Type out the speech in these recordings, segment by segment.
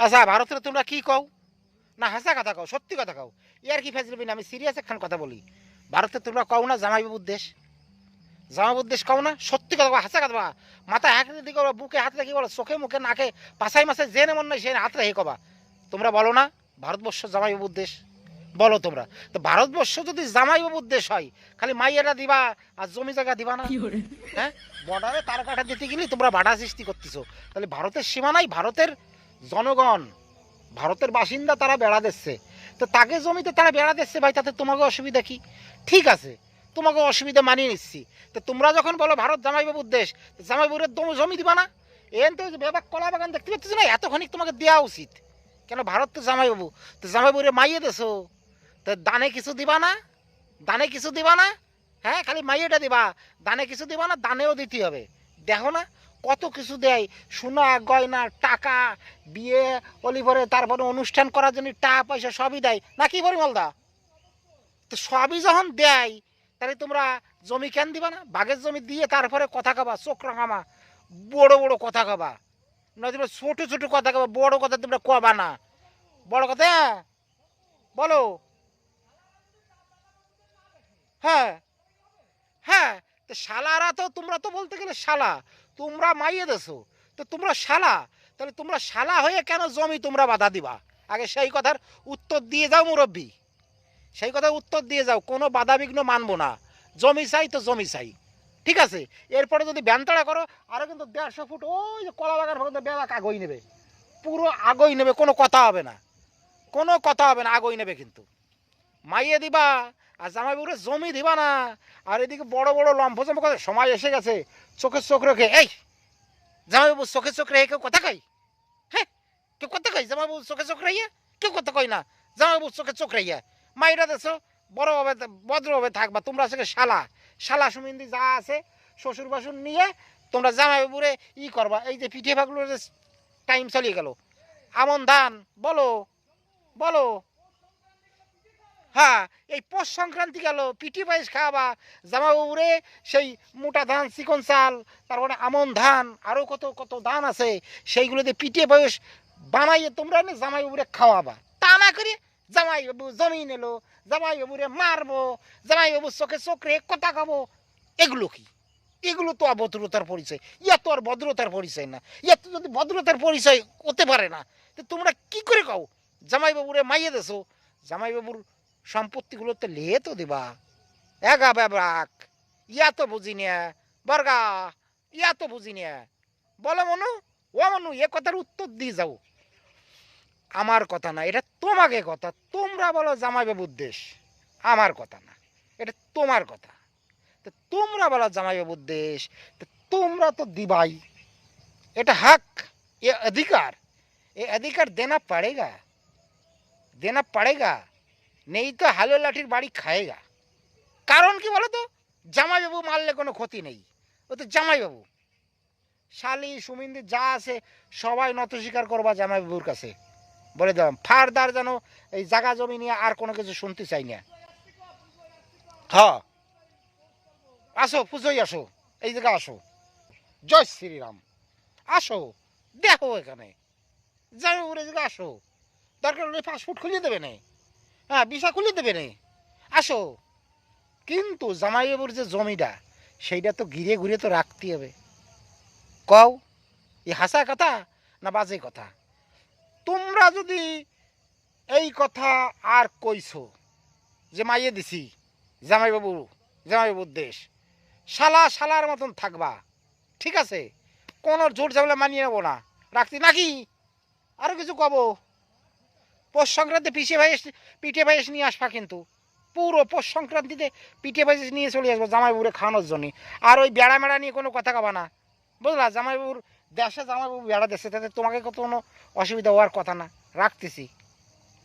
আচ্ছা ভারতের তোমরা কি কও না হাসা কথা কও সত্যি কথা কও ইয়ার কি ফেসলিবি না আমি সিরিয়াস একখান কথা বলি ভারতে তোমরা কও না জামাইবাবুর দেশ জামাইবাবুর দেশ কও না সত্যি কথা হাসা কথা মাথা হাত দিকে বুকে হাত রেখে বলো চোখে মুখে নাকে পাশাই মাসে যে মন নয় সে হাত রেখে কবা তোমরা বলো না ভারতবর্ষ জামাইবাবুর দেশ বলো তোমরা তো ভারতবর্ষ যদি জামাইবাবুর দেশ হয় খালি মাইয়ারা দিবা আর জমি জায়গা দিবা না হ্যাঁ বর্ডারে তার কাটা দিতে গেলে তোমরা বাধা সৃষ্টি করতেছো তাহলে ভারতের সীমানায় ভারতের জনগণ ভারতের বাসিন্দা তারা বেড়া দিচ্ছে তো তাকে জমিতে তারা বেড়া দিচ্ছে ভাই তাতে তোমাকে অসুবিধা কি ঠিক আছে তোমাকে অসুবিধা মানিয়ে নিচ্ছি তো তোমরা যখন বলো ভারত জামাইবাবুর দেশ জামাইবাবুর জমি দিবা না এন তো বেবাক কলা বাগান দেখতে পাচ্ছ না এতখানি তোমাকে দেওয়া উচিত কেন ভারত তো জামাইবাবু তো জামাইবাবুরে মাইয়ে দেছো তো দানে কিছু দিবা না দানে কিছু দিবা না হ্যাঁ খালি মাইয়েটা দিবা দানে কিছু দিবা না দানেও দিতে হবে দেখো না কত কিছু দেয় সোনা গয়না টাকা বিয়ে অলিভরে তারপরে অনুষ্ঠান করার জন্য টাকা পয়সা সবই দেয় না কি পরিমলদা তো সবই যখন দেয় তাহলে তোমরা জমি কেন দিবা না বাঘের জমি দিয়ে তারপরে কথা খাবা চোখ রাঙামা বড় বড় কথা খাবা না তোমরা ছোট ছোট কথা খাবা বড় কথা তোমরা কবা না বড় কথা বলো হ্যাঁ হ্যাঁ তো শালারা তো তোমরা তো বলতে গেলে শালা তোমরা মাইয়ে দেছো তো তোমরা শালা তাহলে তোমরা শালা হয়ে কেন জমি তোমরা বাধা দিবা আগে সেই কথার উত্তর দিয়ে যাও মুরব্বী সেই কথার উত্তর দিয়ে যাও কোনো বাধা বিঘ্ন মানবো না জমি চাই তো জমি চাই ঠিক আছে এরপরে যদি ব্যানতাড়া করো আরও কিন্তু 150 ফুট ওই যে কলা বাগান পর্যন্ত বেবাক আগই নেবে পুরো আগই নেবে কোনো কথা হবে না কোনো কথা হবে না আগই নেবে কিন্তু মাইয়ে দিবা আর জামাইবাবুরে জমি দিবা না আর এদিকে বড় বড় লম্ফজম্প করে সময় এসে গেছে চোখের চোখ রেখে এই জামাইবাবু চোখে চোখ রেখে কেউ কথা কই হ্যাঁ কেউ কথা কই জামাইবাবু চোখে চোখ রাইয়া কেউ কথা কই না জামাইবাবু চোখে চোখ রাইয়া মাইরা দেছো বড়ভাবে ভদ্রভাবে থাকবা তোমরা আজকে শালা শালা সুমিন্দি যা আছে শ্বশুর বাসুর নিয়ে তোমরা জামাইবাবুরে ই করবা এই যে পিঠে ভাগগুলোর যে টাইম চালিয়ে গেল আমন ধান বলো বলো হ্যাঁ এই পৌষ সংক্রান্তি গেল পিঠে পায়েস খাওয়াবা জামাইবাবুরে সেই মোটা ধান চিকন চাল তারপরে আমন ধান আরও কত কত ধান আছে সেইগুলোতে পিঠে পায়েস বানাইয়ে তোমরা না জামাইবাবুরে খাওয়াবা তা না করে জামাইবাবু জমি নিলো জামাইবাবুরে মারবো জামাইবাবু চোখে চোখ রে কথা খাবো এগুলো কি এগুলো তো অভদ্রতার পরিচয় ইয়া তো আর ভদ্রতার পরিচয় না ইয়া তো যদি ভদ্রতার পরিচয় হতে পারে না তো তোমরা কি করে কও জামাইবাবুরে মাইয়ে দেছো জামাইবাবুর সম্পত্তিগুলো তো লিয়ে তো দিবা এগা ব্যাবাক ইয়া তো বুঝি নিয়া বর্গা ইয়া তো বুঝি নিয়া বলো মনু ও মনু এ কথার উত্তর দিয়ে যাও আমার কথা না এটা তোমাকে কথা তোমরা বলো জামাইবাবুর দেশ আমার কথা না এটা তোমার কথা তো তোমরা বলো জামাইবাবুর দেশ তো তোমরা তো দিবাই এটা হক এ অধিকার দেনা পড়েগা নেই তো হালো লাঠির বাড়ি খায়েগা কারণ কি বলো তো জামাইবাবু মারলে কোনো ক্ষতি নেই ও তো জামাইবাবু শালি সুমিন্দি যা আছে সবাই নত স্বীকার করবা জামাইবাবুর কাছে বলে দিলাম ফারদার যেন এই জায়গা জমি নিয়ে আর কোনো কিছু শুনতে চাই না হ্যাঁ আসো পুজোই আসো এই জায়গায় আসো জয় শ্রীরাম আসো দেখো এখানে জামাইবাবুর এই জায়গায় আসো দরকার হলে পাসপোর্ট খুলিয়ে দেবে না হ্যাঁ ভিসা খুলে দেবে না আসো কিন্তু জামাইবাবুর যে জমিটা সেইটা তো ঘিরে ঘুরে তো রাখতে হবে কও এই হাসা কথা না বাজে কথা তোমরা যদি এই কথা আর কইছো যে মাইয়ে দিছি জামাইবাবুর দেশ শালা শালার মতন থাকবা ঠিক আছে কোনো জোর ঝামেলা মানিয়ে নেবো না রাখতি নাকি আরও কিছু কব পৌষ সংক্রান্তি পিঠে পায়েস নিয়ে আসবা কিন্তু পুরো পৌষ সংক্রান্তিতে পিঠে পায়েস নিয়ে চলে আসবো জামাইবাবুরে খাওয়ানোর জন্য আর ওই বেড়া মেড়া নিয়ে কোনো কথা কবা না বুঝলা জামাইবাবুর দেশে জামাইবাবু বেড়া দেশে তাতে তোমাকে কত কোনো অসুবিধা হওয়ার কথা না রাখতেছি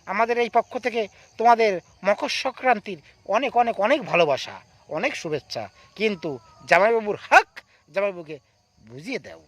আমাদের এই পক্ষ থেকে তোমাদের মকর সংক্রান্তির অনেক অনেক অনেক ভালোবাসা অনেক শুভেচ্ছা কিন্তু জামাইবাবুর হক জামাইবাবুকে বুঝিয়ে দাও